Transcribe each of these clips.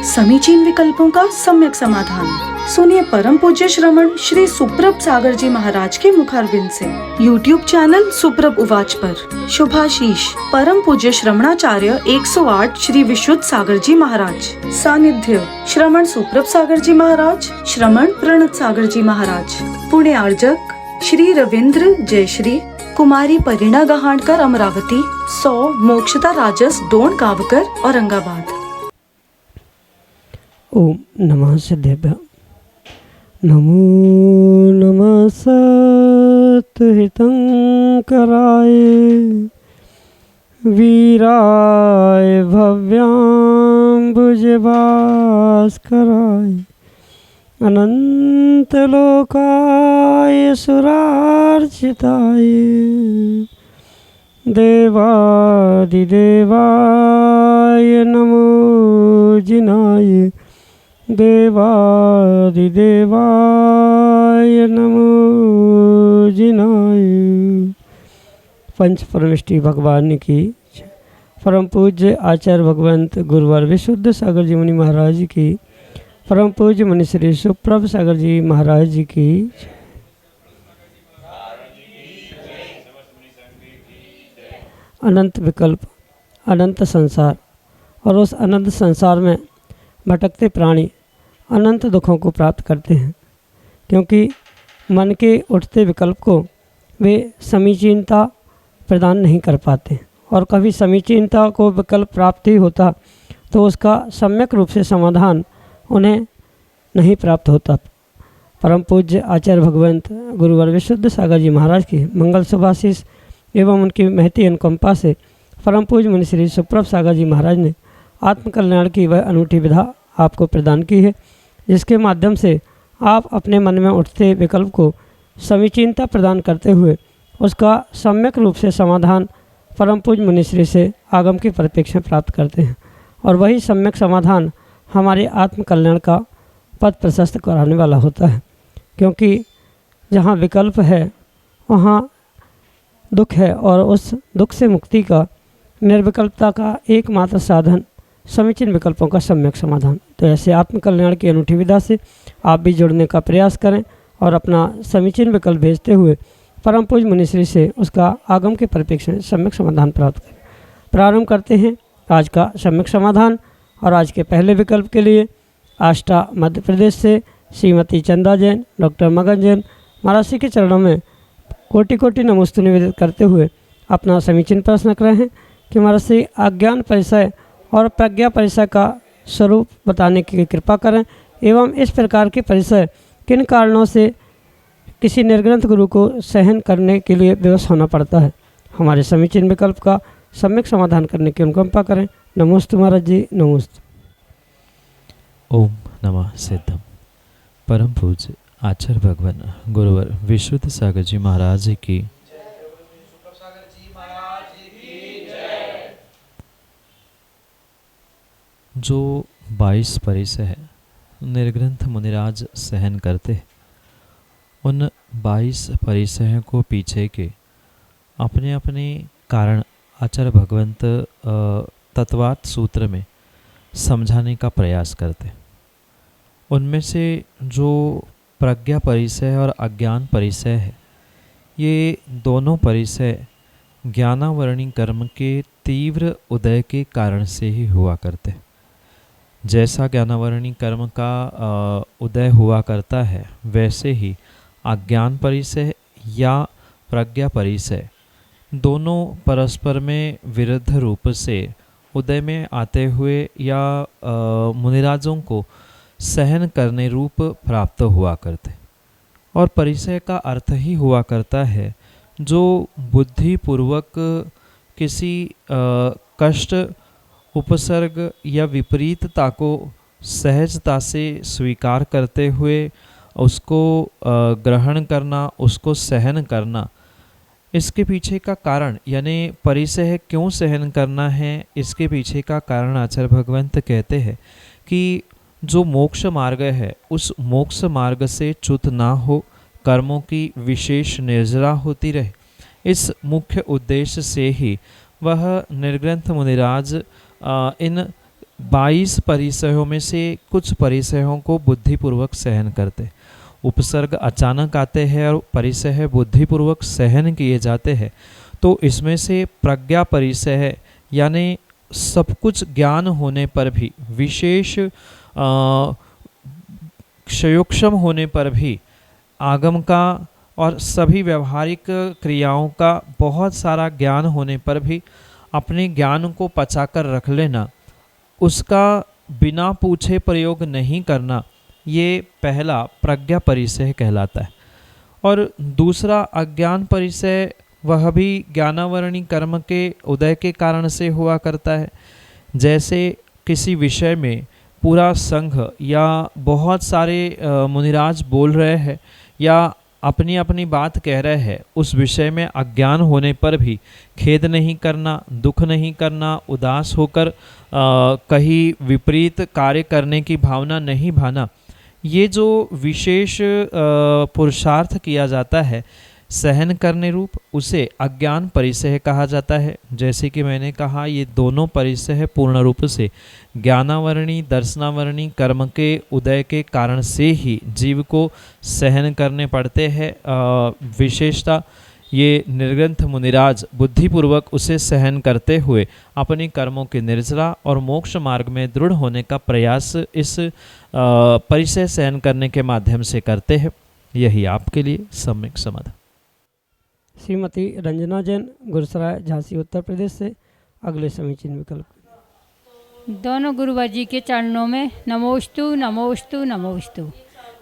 समीचीन विकल्पों का सम्यक समाधान। सुनिए परम पूज्य श्रमण श्री सुप्रभ सागर जी महाराज के मुखारबिंद से YouTube चैनल सुप्रभ उवाच पर शुभाशीष परम पूज्य श्रमणाचार्य 108 श्री विशुद्ध सागर जी महाराज। सानिध्य श्रमण सुप्रभ सागर जी महाराज, श्रमण प्रणत सागर जी महाराज। पुणे आर्जक श्री रविंद्र जयश्री, कुमारी परिणा गहाणकर अमरावती, 100 मोक्षता राजस डोन गावकर औरंगाबाद। ओम नमः सिद्धेभ्य। नमो नमः सत्हितंकराय वीराय भव्याम्बुजभास्कराय अनंतलोकाय सुरार्चिताय देवादिदेवाय नमो जिनाय देवादिदेवाय नमो जिनाय। पंच परमेष्टि भगवान की परम पूज्य आचार्य भगवंत गुरुवर विशुद्ध सागर जी मुनि महाराज जी की, परम पूज्य मुनि श्री सुप्रभ सागर जी महाराज जी की। अनंत विकल्प, अनंत संसार और उस अनंत संसार में भटकते प्राणी अनंत दुखों को प्राप्त करते हैं, क्योंकि मन के उठते विकल्प को वे समीचीनता प्रदान नहीं कर पाते, और कभी समीचीनता को विकल्प प्राप्त ही होता तो उसका सम्यक रूप से समाधान उन्हें नहीं प्राप्त होता। परम पूज्य आचार्य भगवंत गुरुवर विशुद्ध सागर जी महाराज की मंगल शुभाशीष एवं उनकी महती अनुकंपा से परम पूज्य मुनि श्री सुप्रभ सागर जी महाराज ने आत्मकल्याण की वह अनूठी विधा आपको प्रदान की है, जिसके माध्यम से आप अपने मन में उठते विकल्प को समीचीनता प्रदान करते हुए उसका सम्यक रूप से समाधान परम पूज्य मुनिश्री से आगम की परिप्रेक्ष्य प्राप्त करते हैं, और वही सम्यक समाधान हमारे आत्मकल्याण का पथ प्रशस्त कराने वाला होता है। क्योंकि जहाँ विकल्प है वहाँ दुख है, और उस दुख से मुक्ति का निर्विकल्पता का एकमात्र साधन समीचीन विकल्पों का सम्यक समाधान। तो ऐसे आत्मकल्याण की अनूठी विधा से आप भी जुड़ने का प्रयास करें और अपना समीचीन विकल्प भेजते हुए परम पूज्य मुनिश्री से उसका आगम के परिप्रेक्ष्य में सम्यक समाधान प्राप्त करें। प्रारंभ करते हैं आज का सम्यक समाधान। और आज के पहले विकल्प के लिए आष्टा मध्य प्रदेश से श्रीमती चंदा जैन, डॉक्टर मगन जैन महाराज के चरणों में कोटि कोटि नमोस्तु निवेदित करते हुए अपना समीचीन प्रश्न कर रहे हैं कि महाराज से अज्ञान परिचय और प्रज्ञा परिचय का स्वरूप बताने की कृपा करें, एवं इस प्रकार के परिचय किन कारणों से किसी निर्ग्रंथ गुरु को सहन करने के लिए विवश होना पड़ता है। हमारे समीचीन विकल्प का सम्यक समाधान करने की अनुकंपा करें। नमोस्तु महाराज जी, नमोस्तु। ओम नमः सिद्धम। परम पूज्य आचार्य भगवान गुरुवर विशुद्ध सागर जी महाराज की जो 22 परिचय है निर्ग्रंथ मुनिराज सहन करते हैं, उन 22 परिचयों को पीछे के अपने अपने कारण आचार्य भगवंत तत्वार्थ सूत्र में समझाने का प्रयास करते। उनमें से जो प्रज्ञा परिचय और अज्ञान परिचय है, ये दोनों परिचय ज्ञानावरणी कर्म के तीव्र उदय के कारण से ही हुआ करते। जैसा ज्ञानावरणी कर्म का उदय हुआ करता है, वैसे ही अज्ञान परिचय या प्रज्ञा परिचय दोनों परस्पर में विरुद्ध रूप से उदय में आते हुए या मुनिराजों को सहन करने रूप प्राप्त हुआ करते। और परिचय का अर्थ ही हुआ करता है जो बुद्धिपूर्वक किसी कष्ट, उपसर्ग या विपरीतता को सहजता से स्वीकार करते हुए उसको ग्रहण करना, उसको सहन करना। इसके पीछे का कारण, यानी परिचय क्यों सहन करना है, इसके पीछे का कारण आचार्य भगवंत कहते हैं कि जो मोक्ष मार्ग है, उस मोक्ष मार्ग से च्युत ना हो, कर्मों की विशेष निर्जरा होती रहे। इस मुख्य उद्देश्य से ही वह निर्ग्रंथ मुनिराज इन 22 परिसयों में से कुछ परिसयों को बुद्धिपूर्वक सहन करते। उपसर्ग अचानक आते हैं और परिसय बुद्धिपूर्वक सहन किए जाते हैं। तो इसमें से प्रज्ञा परिसय है, यानी सब कुछ ज्ञान होने पर भी, विशेष क्षयोक्षम होने पर भी, आगम का और सभी व्यवहारिक क्रियाओं का बहुत सारा ज्ञान होने पर भी अपने ज्ञान को पचाकर रख लेना, उसका बिना पूछे प्रयोग नहीं करना, ये पहला प्रज्ञा परिसय कहलाता है। और दूसरा अज्ञान परिसय, वह भी ज्ञानावरणी कर्म के उदय के कारण से हुआ करता है। जैसे किसी विषय में पूरा संघ या बहुत सारे मुनिराज बोल रहे हैं या अपनी अपनी बात कह रहे हैं, उस विषय में अज्ञान होने पर भी खेद नहीं करना, दुख नहीं करना, उदास होकर कहीं विपरीत कार्य करने की भावना नहीं भाना, ये जो विशेष पुरुषार्थ किया जाता है सहन करने रूप, उसे अज्ञान परिसय कहा जाता है। जैसे कि मैंने कहा, ये दोनों परिसय पूर्ण रूप से ज्ञानावरणी दर्शनावरणी कर्म के उदय के कारण से ही जीव को सहन करने पड़ते हैं। विशेषता ये निर्ग्रंथ मुनिराज बुद्धिपूर्वक उसे सहन करते हुए अपने कर्मों के निर्जरा और मोक्ष मार्ग में दृढ़ होने का प्रयास इस परिसय सहन करने के माध्यम से करते हैं। यही आपके लिए सम्यक समाधान। श्रीमती रंजना जैन, गुरसराय, झांसी, उत्तर प्रदेश से अगले समीचीन विकल्प। दोनों गुरुवर जी के चरणों में नमोस्तु नमोस्तु नमोस्तु।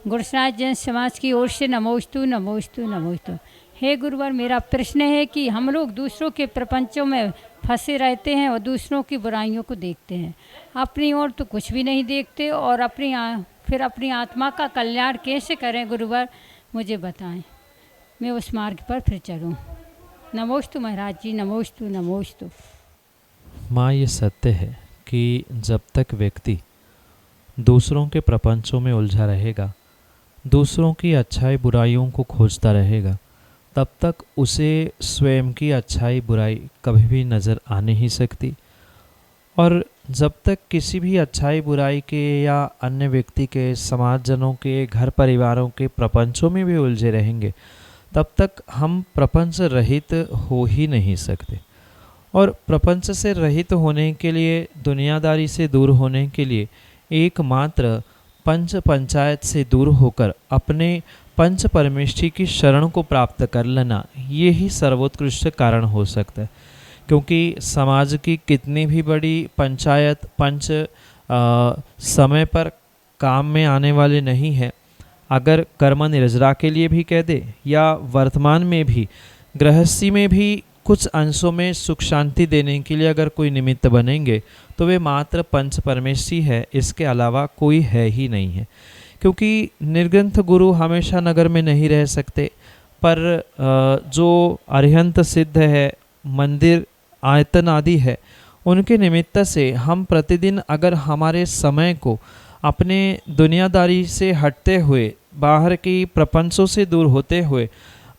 गुरसराय जैन समाज की ओर से नमोस्तु नमोस्तु नमोस्तु। हे गुरुवर, मेरा प्रश्न है कि हम लोग दूसरों के प्रपंचों में फंसे रहते हैं और दूसरों की बुराइयों को देखते हैं, अपनी ओर तो कुछ भी नहीं देखते, और फिर अपनी आत्मा का कल्याण कैसे करें गुरुवर, मुझे बताएं, मैं उस मार्ग पर फिर चलूं। नमोस्तु महाराज जी, नमोस्तु नमोस्तु। माँ, ये सत्य है कि जब तक व्यक्ति दूसरों के प्रपंचों में उलझा रहेगा, दूसरों की अच्छाई बुराइयों को खोजता रहेगा, तब तक उसे स्वयं की अच्छाई बुराई कभी भी नज़र आ नहीं सकती। और जब तक किसी भी अच्छाई बुराई के या अन्य व्यक्ति के, समाजजनों के, घर परिवारों के प्रपंचों में भी उलझे रहेंगे, तब तक हम प्रपंच रहित हो ही नहीं सकते। और प्रपंच से रहित होने के लिए, दुनियादारी से दूर होने के लिए, एकमात्र पंच पंचायत से दूर होकर अपने पंच परमेष्ठी की शरण को प्राप्त कर लेना, ये ही सर्वोत्कृष्ट कारण हो सकता है। क्योंकि समाज की कितनी भी बड़ी पंचायत, पंच समय पर काम में आने वाले नहीं है। अगर कर्म निर्जरा के लिए भी कह दे या वर्तमान में भी गृहस्थी में भी कुछ अंशों में सुख शांति देने के लिए अगर कोई निमित्त बनेंगे, तो वे मात्र पंच परमेष्ठी है, इसके अलावा कोई है ही नहीं है। क्योंकि निर्ग्रंथ गुरु हमेशा नगर में नहीं रह सकते, पर जो अरिहंत सिद्ध है, मंदिर आयतन आदि है, उनके निमित्त से हम प्रतिदिन अगर हमारे समय को अपने दुनियादारी से हटते हुए, बाहर की प्रपंचों से दूर होते हुए,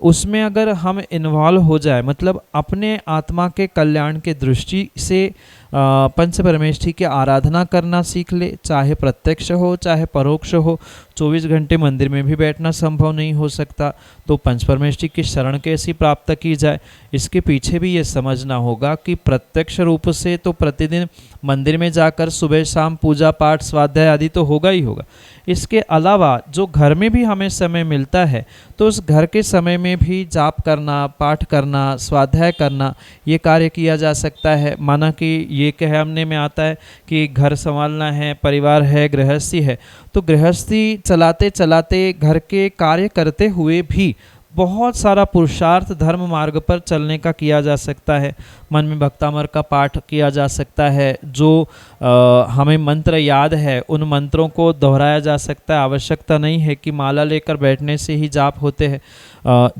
उसमें अगर हम इन्वॉल्व हो जाए, मतलब अपने आत्मा के कल्याण के दृष्टि से पंच परमेष्ठी की आराधना करना सीख ले, चाहे प्रत्यक्ष हो चाहे परोक्ष हो। 24 घंटे मंदिर में भी बैठना संभव नहीं हो सकता, तो पंच परमेष्ठी की शरण कैसी प्राप्त की जाए, इसके पीछे भी ये समझना होगा कि प्रत्यक्ष रूप से तो प्रतिदिन मंदिर में जाकर सुबह शाम पूजा पाठ स्वाध्याय आदि तो होगा ही होगा। इसके अलावा जो घर में भी हमें समय मिलता है, तो उस घर के समय में भी जाप करना, पाठ करना, स्वाध्याय करना, ये कार्य किया जा सकता है। माना कि ये कहने में आता है कि घर संभालना है, परिवार है, गृहस्थी है, तो गृहस्थी चलाते चलाते, घर के कार्य करते हुए भी बहुत सारा पुरुषार्थ धर्म मार्ग पर चलने का किया जा सकता है। मन में भक्तामर का पाठ किया जा सकता है, जो हमें मंत्र याद है उन मंत्रों को दोहराया जा सकता है। आवश्यकता नहीं है कि माला लेकर बैठने से ही जाप होते हैं।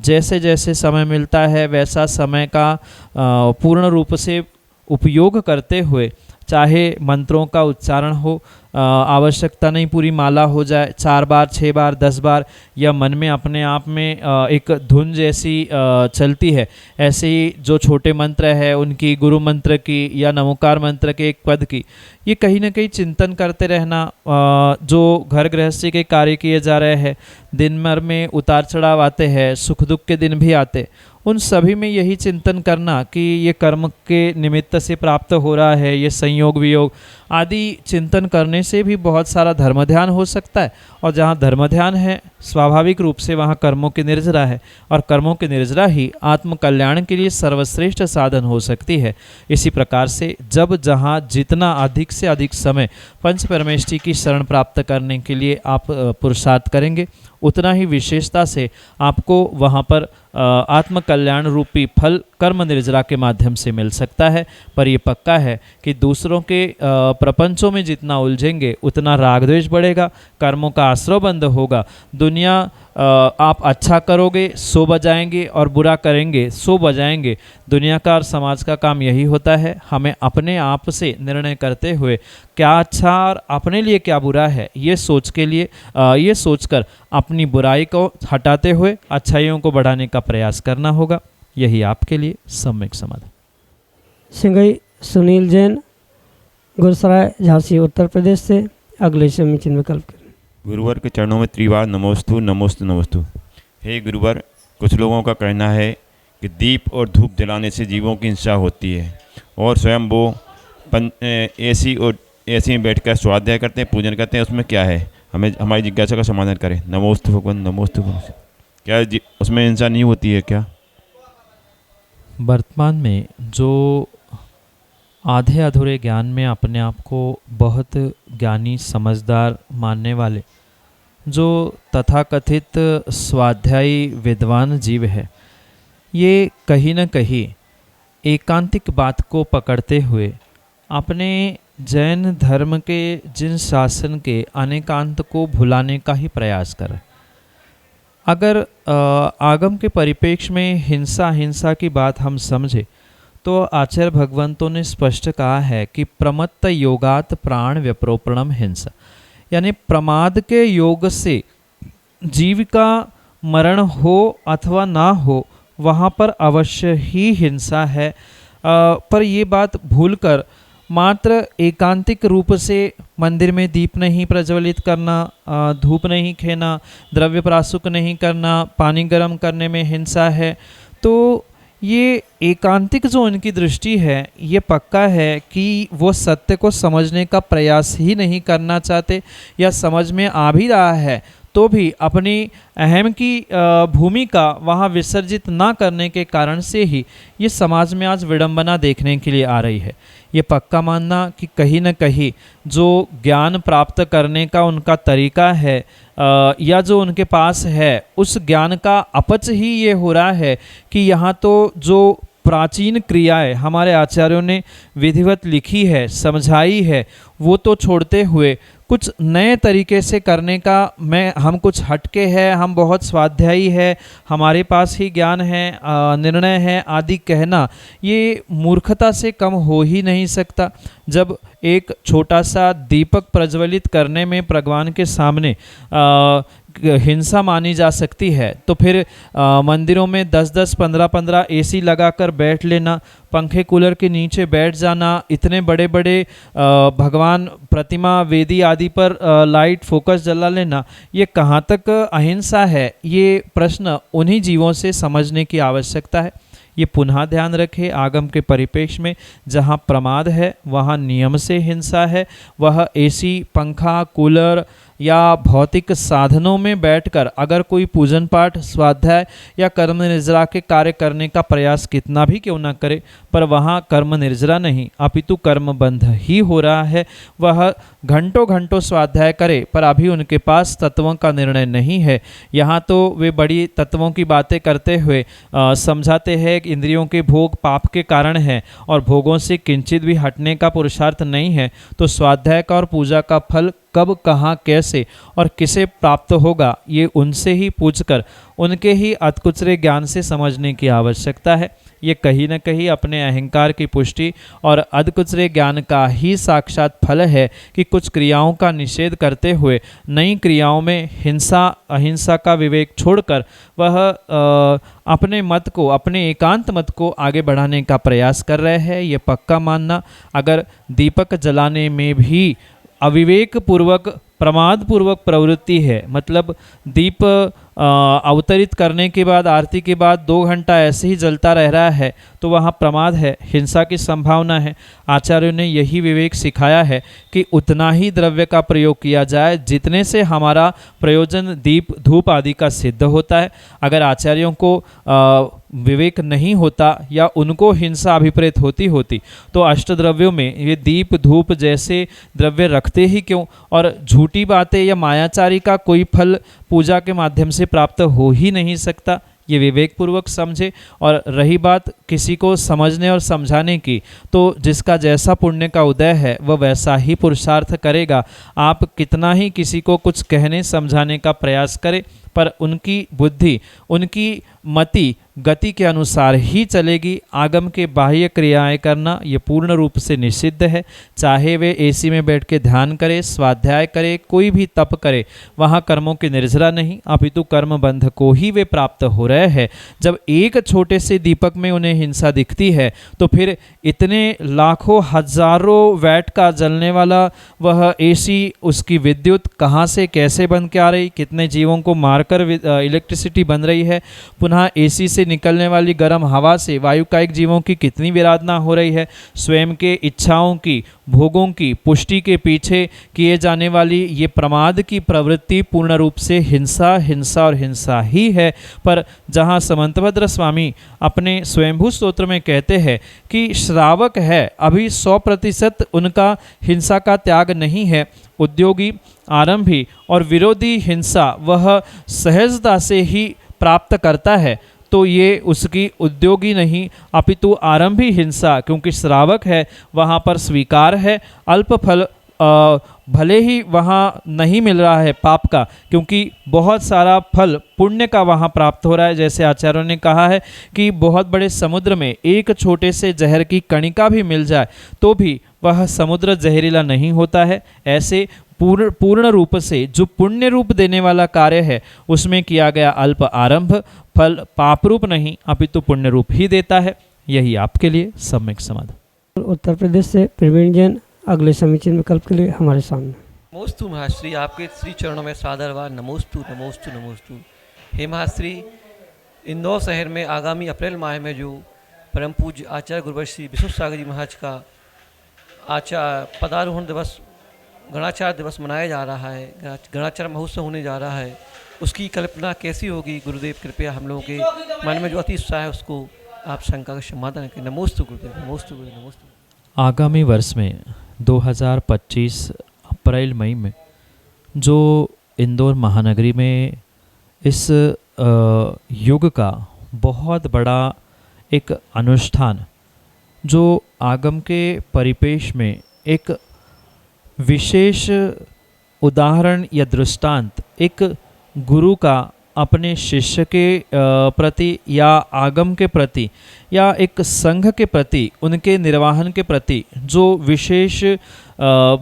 जैसे जैसे समय मिलता है वैसा समय का पूर्ण रूप से उपयोग करते हुए चाहे मंत्रों का उच्चारण हो, आवश्यकता नहीं पूरी माला हो जाए, 4 बार 6 बार 10 बार, या मन में अपने आप में एक धुन जैसी चलती है, ऐसे ही जो छोटे मंत्र है उनकी, गुरु मंत्र की या नमोकार मंत्र के एक पद की, ये कहीं ना कहीं चिंतन करते रहना। जो घर गृहस्थी के कार्य किए जा रहे हैं, दिन भर में उतार चढ़ाव आते हैं, सुख दुख के दिन भी आते, उन सभी में यही चिंतन करना कि ये कर्म के निमित्त से प्राप्त हो रहा है, ये संयोग वियोग आदि चिंतन करने से भी बहुत सारा धर्म ध्यान हो सकता है। और जहाँ धर्म ध्यान है, स्वाभाविक रूप से वहाँ कर्मों की निर्जरा है, और कर्मों की निर्जरा ही आत्म कल्याण के लिए सर्वश्रेष्ठ साधन हो सकती है। इसी प्रकार से जब जहाँ जितना अधिक से अधिक समय पंच परमेष्ठी की शरण प्राप्त करने के लिए आप पुरुषार्थ करेंगे, उतना ही विशेषता से आपको वहाँ पर आत्म कल्याण रूपी फल कर्म निर्जरा के माध्यम से मिल सकता है। पर ये पक्का है कि दूसरों के प्रपंचों में जितना उलझेंगे उतना राग द्वेष बढ़ेगा, कर्मों का आश्रय बंद होगा। दुनिया आप अच्छा करोगे सो बजाएंगे और बुरा करेंगे सो बजाएंगे। दुनिया का और समाज का काम यही होता है, हमें अपने आप से निर्णय करते हुए क्या अच्छा और अपने लिए क्या बुरा है ये सोचकर अपनी बुराई को हटाते हुए अच्छाइयों को बढ़ाने का प्रयास करना होगा। यही आपके लिए सम्यक समाधान। सिंगई सुनील जैन, गुरसराय झांसी उत्तर प्रदेश से अगले समीचीन विकल्प करें। गुरुवर के चरणों में त्रिवार नमोस्तु नमोस्तु नमोस्तु। हे गुरुवर, कुछ लोगों का कहना है कि दीप और धूप जलाने से जीवों की हिंसा होती है और स्वयं वो ऐसी में बैठकर स्वाध्याय करते हैं, पूजन करते हैं, उसमें क्या है? हमें हमारी जिज्ञासा का समाधान करें। नमोस्तु भगवान नमोस्तु भगवान। क्या उसमें हिंसा नहीं होती है क्या? वर्तमान में जो आधे अधूरे ज्ञान में अपने आप को बहुत ज्ञानी समझदार मानने वाले जो तथाकथित स्वाध्यायी विद्वान जीव है, ये कहीं न कहीं एकांतिक बात को पकड़ते हुए अपने जैन धर्म के जिन शासन के अनेकांत को भुलाने का ही प्रयास कर। अगर आगम के परिप्रेक्ष्य में हिंसा की बात हम समझे तो आचार्य भगवंतों ने स्पष्ट कहा है कि प्रमत्त योगात प्राण व्यप्रोपणम हिंसा, यानी प्रमाद के योग से जीव का मरण हो अथवा ना हो वहाँ पर अवश्य ही हिंसा है। पर ये बात भूलकर मात्र एकांतिक रूप से मंदिर में दीप नहीं प्रज्वलित करना, धूप नहीं खेना, द्रव्य प्राशुक नहीं करना, पानी गर्म करने में हिंसा है, तो ये एकांतिक जो उनकी दृष्टि है ये पक्का है कि वो सत्य को समझने का प्रयास ही नहीं करना चाहते, या समझ में आ भी रहा है तो भी अपनी अहम की भूमिका वहाँ विसर्जित ना करने के कारण से ही ये समाज में आज विडंबना देखने के लिए आ रही है। ये पक्का मानना कि कहीं न कहीं जो ज्ञान प्राप्त करने का उनका तरीका है या जो उनके पास है उस ज्ञान का अपच ही ये हो रहा है कि यहाँ तो जो प्राचीन क्रियाएं हमारे आचार्यों ने विधिवत लिखी है, समझाई है, वो तो छोड़ते हुए कुछ नए तरीके से करने का हम कुछ हटके हैं, हम बहुत स्वाध्यायी है, हमारे पास ही ज्ञान है, निर्णय है आदि कहना ये मूर्खता से कम हो ही नहीं सकता। जब एक छोटा सा दीपक प्रज्वलित करने में भगवान के सामने हिंसा मानी जा सकती है तो फिर मंदिरों में 10-10, 15-15 एसी लगाकर बैठ लेना, पंखे कूलर के नीचे बैठ जाना, इतने बड़े बड़े भगवान प्रतिमा वेदी आदि पर लाइट फोकस जला लेना, ये कहाँ तक अहिंसा है? ये प्रश्न उन्हीं जीवों से समझने की आवश्यकता है। ये पुनः ध्यान रखें, आगम के परिप्रेक्ष्य में जहाँ प्रमाद है वहाँ नियम से हिंसा है। वह एसी, पंखा, कूलर या भौतिक साधनों में बैठकर अगर कोई पूजन पाठ, स्वाध्याय या कर्म निर्जरा के कार्य करने का प्रयास कितना भी क्यों ना करे, पर वहाँ कर्म निर्जरा नहीं अपितु कर्म बंध ही हो रहा है। वह घंटों घंटों स्वाध्याय करे पर अभी उनके पास तत्वों का निर्णय नहीं है। यहाँ तो वे बड़ी तत्वों की बातें करते हुए समझाते हैं कि इंद्रियों के भोग पाप के कारण है और भोगों से किंचित भी हटने का पुरुषार्थ नहीं है, तो स्वाध्याय का और पूजा का फल कब, कहाँ, कैसे और किसे प्राप्त होगा, ये उनसे ही पूछकर उनके ही अतकुचरे ज्ञान से समझने की आवश्यकता है। ये कहीं न कहीं अपने अहंकार की पुष्टि और अधकुचरे ज्ञान का ही साक्षात फल है कि कुछ क्रियाओं का निषेध करते हुए नई क्रियाओं में हिंसा अहिंसा का विवेक छोड़कर वह अपने मत को, अपने एकांत मत को आगे बढ़ाने का प्रयास कर रहे हैं। ये पक्का मानना, अगर दीपक जलाने में भी अविवेक पूर्वक, प्रमाद पूर्वक प्रवृत्ति है, मतलब दीप अवतरित करने के बाद, आरती के बाद 2 घंटा ऐसे ही जलता रह रहा है, तो वहाँ प्रमाद है, हिंसा की संभावना है। आचार्यों ने यही विवेक सिखाया है कि उतना ही द्रव्य का प्रयोग किया जाए जितने से हमारा प्रयोजन दीप धूप आदि का सिद्ध होता है। अगर आचार्यों को विवेक नहीं होता या उनको हिंसा अभिप्रेत होती तो अष्टद्रव्यों में ये दीप धूप जैसे द्रव्य रखते ही क्यों, और झूठी बातें या मायाचारी का कोई फल पूजा के माध्यम से प्राप्त हो ही नहीं सकता। ये विवेकपूर्वक समझे। और रही बात किसी को समझने और समझाने की, तो जिसका जैसा पुण्य का उदय है वह वैसा ही पुरुषार्थ करेगा। आप कितना ही किसी को कुछ कहने समझाने का प्रयास करें, पर उनकी बुद्धि, उनकी मति गति के अनुसार ही चलेगी। आगम के बाह्य क्रियाएं करना ये पूर्ण रूप से निषिद्ध है। चाहे वे एसी में बैठ के ध्यान करे, स्वाध्याय करे, कोई भी तप करे, वहाँ कर्मों की निर्जरा नहीं, अपितु कर्म बंध को ही वे प्राप्त हो रहे हैं। जब एक छोटे से दीपक में उन्हें हिंसा दिखती है, तो फिर इतने लाखों हजारों वैट का जलने वाला वह एसी, उसकी विद्युत कहाँ से कैसे बन के आ रही, कितने जीवों को मारकर इलेक्ट्रिसिटी बन रही है। पुनः एसी से निकलने वाली गर्म हवा से वायुकायिक जीवों की कितनी विराधना हो रही है। स्वयं के इच्छाओं की, भोगों की पुष्टि के पीछे किए जाने वाली ये प्रमाद की प्रवृत्ति पूर्ण रूप से हिंसा, हिंसा और हिंसा ही है। पर जहाँ समंतभद्र स्वामी अपने स्वयंभू स्तोत्र में कहते हैं कि श्रावक है, अभी 100% उनका हिंसा का त्याग नहीं है। उद्योगी, आरंभी और विरोधी हिंसा वह सहजता से ही प्राप्त करता है, तो ये उसकी उद्योगी नहीं अपितु आरंभी हिंसा, क्योंकि श्रावक है वहाँ पर स्वीकार है। अल्प फल भले ही वहाँ नहीं मिल रहा है पाप का, क्योंकि बहुत सारा फल पुण्य का वहाँ प्राप्त हो रहा है। जैसे आचार्यों ने कहा है कि बहुत बड़े समुद्र में एक छोटे से जहर की कणिका भी मिल जाए तो भी वह समुद्र जहरीला नहीं होता है। ऐसे पूर्ण रूप से जो पुण्य रूप देने वाला कार्य है उसमें किया गया अल्प आरंभ फल पाप रूप नहीं अपितु पुण्य रूप ही देता है। यही आपके लिए सम्यक समाधान। उत्तर प्रदेश से प्रवीण जैन अगले समीचीन विकल्प के लिए हमारे सामने। नमोस्तु महाश्री, आपके श्री चरणों में सादरवार नमोस्तु नमोस्तु नमोस्तु। हे महाश्री, इंदौर शहर में आगामी अप्रैल माह में जो परम पूज्य आचार्य गुरुवर श्री विश्व सागर जी महाराज का पदारोहण दिवस, गणाचार दिवस मनाया जा रहा है, गणाचार महोत्सव होने जा रहा है, उसकी कल्पना कैसी होगी गुरुदेव, कृपया हम लोगों के मन में जो अति उत्साह है उसको आप शंका का समाधान करें। नमोस्तु गुरुदेव, नमोस्तु गुरुदेव, नमोस्तु। आगामी वर्ष में 2025 अप्रैल मई में जो इंदौर महानगरी में इस युग का बहुत बड़ा एक अनुष्ठान, जो आगम के परिपेश में एक विशेष उदाहरण या दृष्टांत, एक गुरु का अपने शिष्य के प्रति या आगम के प्रति या एक संघ के प्रति, उनके निर्वाहन के प्रति जो विशेष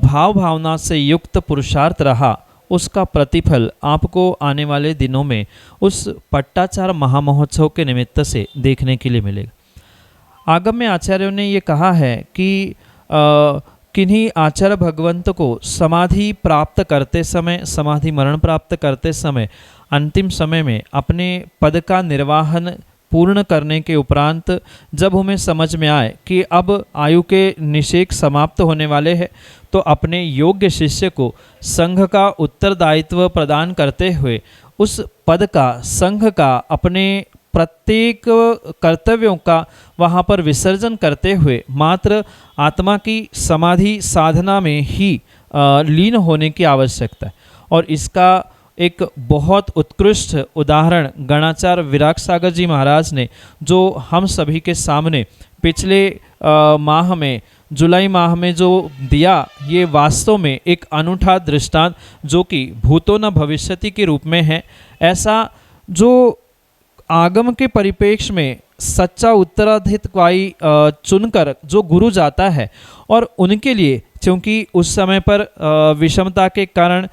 भाव भावना से युक्त पुरुषार्थ रहा, उसका प्रतिफल आपको आने वाले दिनों में उस पट्टाचार महामहोत्सव के निमित्त से देखने के लिए मिलेगा। आगम में आचार्यों ने ये कहा है कि किन्हीं आचार्य भगवंत को समाधि प्राप्त करते समय, समाधि मरण प्राप्त करते समय, अंतिम समय में अपने पद का निर्वाहन पूर्ण करने के उपरांत जब हमें समझ में आए कि अब आयु के निषेक समाप्त होने वाले हैं, तो अपने योग्य शिष्य को संघ का उत्तरदायित्व प्रदान करते हुए उस पद का, संघ का, अपने प्रत्येक कर्तव्यों का वहाँ पर विसर्जन करते हुए मात्र आत्मा की समाधि साधना में ही लीन होने की आवश्यकता है। और इसका एक बहुत उत्कृष्ट उदाहरण गणाचार्य विराग सागर जी महाराज ने, जो हम सभी के सामने पिछले माह में जुलाई माह में जो दिया, ये वास्तव में एक अनूठा दृष्टांत जो कि भूतो न भविष्यति के रूप में है। ऐसा जो आगम के परिप्रेक्ष्य में सच्चा उत्तराधिकारी चुनकर जो गुरु जाता है और उनके लिए, क्योंकि उस समय पर विषमता के कारण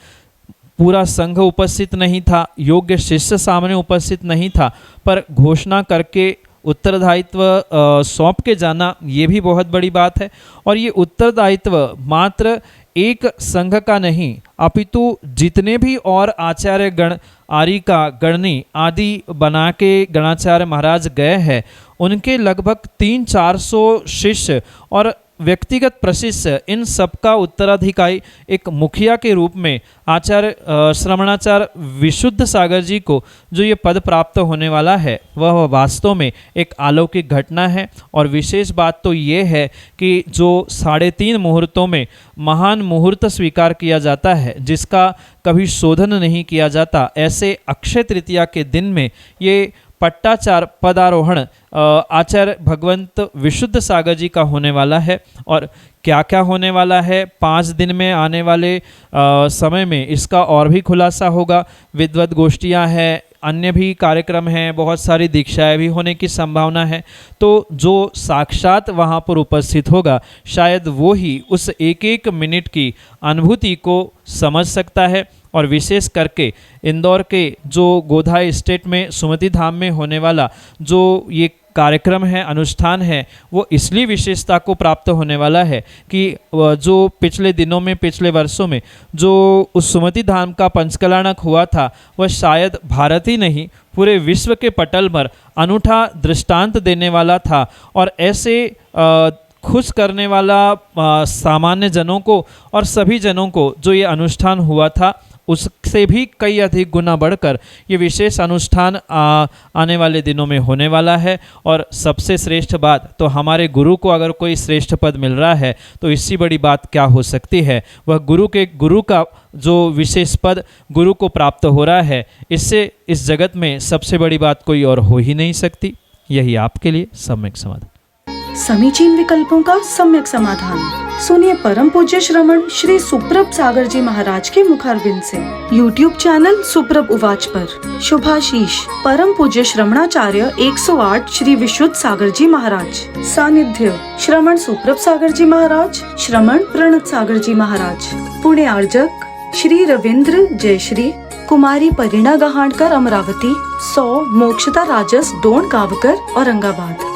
पूरा संघ उपस्थित नहीं था, योग्य शिष्य सामने उपस्थित नहीं था, पर घोषणा करके उत्तरदायित्व सौंप के जाना ये भी बहुत बड़ी बात है। और ये उत्तरदायित्व मात्र एक संघ का नहीं, अपितु जितने भी और आचार्य गण, आरिका, गणनी आदि बना के गणाचार्य महाराज गए हैं, उनके लगभग 300-400 शिष्य और व्यक्तिगत प्रशिष्य, इन सबका उत्तराधिकारी एक मुखिया के रूप में आचार्य श्रमणाचार्य विशुद्ध सागर जी को जो ये पद प्राप्त होने वाला है, वह वास्तव में एक अलौकिक घटना है। और विशेष बात तो ये है कि जो 3.5 मुहूर्तों में महान मुहूर्त स्वीकार किया जाता है, जिसका कभी शोधन नहीं किया जाता, ऐसे अक्षय तृतीया के दिन में ये पट्टाचार पदारोहण आचार्य भगवंत विशुद्ध सागर जी का होने वाला है। और क्या क्या होने वाला है 5 दिन में आने वाले समय में, इसका और भी खुलासा होगा। विद्वत गोष्ठियाँ हैं, अन्य भी कार्यक्रम हैं, बहुत सारी दीक्षाएं भी होने की संभावना है। तो जो साक्षात वहाँ पर उपस्थित होगा, शायद वो ही उस एक एक मिनट की अनुभूति को समझ सकता है। और विशेष करके इंदौर के जो गोधा स्टेट में सुमति धाम में होने वाला जो ये कार्यक्रम है, अनुष्ठान है, वो इसलिए विशेषता को प्राप्त होने वाला है कि जो पिछले दिनों में, पिछले वर्षों में जो उस सुमति धाम का पंचकलाणक हुआ था, वह शायद भारत ही नहीं पूरे विश्व के पटल पर अनूठा दृष्टांत देने वाला था। और ऐसे खुश करने वाला सामान्य जनों को और सभी जनों को जो ये अनुष्ठान हुआ था, उससे भी कई अधिक गुना बढ़कर ये विशेष अनुष्ठान आने वाले दिनों में होने वाला है। और सबसे श्रेष्ठ बात तो, हमारे गुरु को अगर कोई श्रेष्ठ पद मिल रहा है तो इससे बड़ी बात क्या हो सकती है। वह गुरु का जो विशेष पद गुरु को प्राप्त हो रहा है, इससे इस जगत में सबसे बड़ी बात कोई और हो ही नहीं सकती। यही आपके लिए सम्यक समाधान। समीचीन विकल्पों का सम्यक समाधान सुनिए परम पूज्य श्रमण श्री सुप्रभ सागर जी महाराज के मुखारविंद से। YouTube चैनल सुप्रभ उवाच पर शुभाशीष परम पूज्य श्रमणाचार्य 108 श्री विशुद्ध सागर जी महाराज। सानिध्य श्रमण सुप्रभ सागर जी महाराज, श्रमण प्रणत सागर जी महाराज। पुणे आर्जक श्री रविंद्र जयश्री, कुमारी परिणा गहाणकर अमरावती, 100 मोक्षता राजस डोन गावकर औरंगाबाद।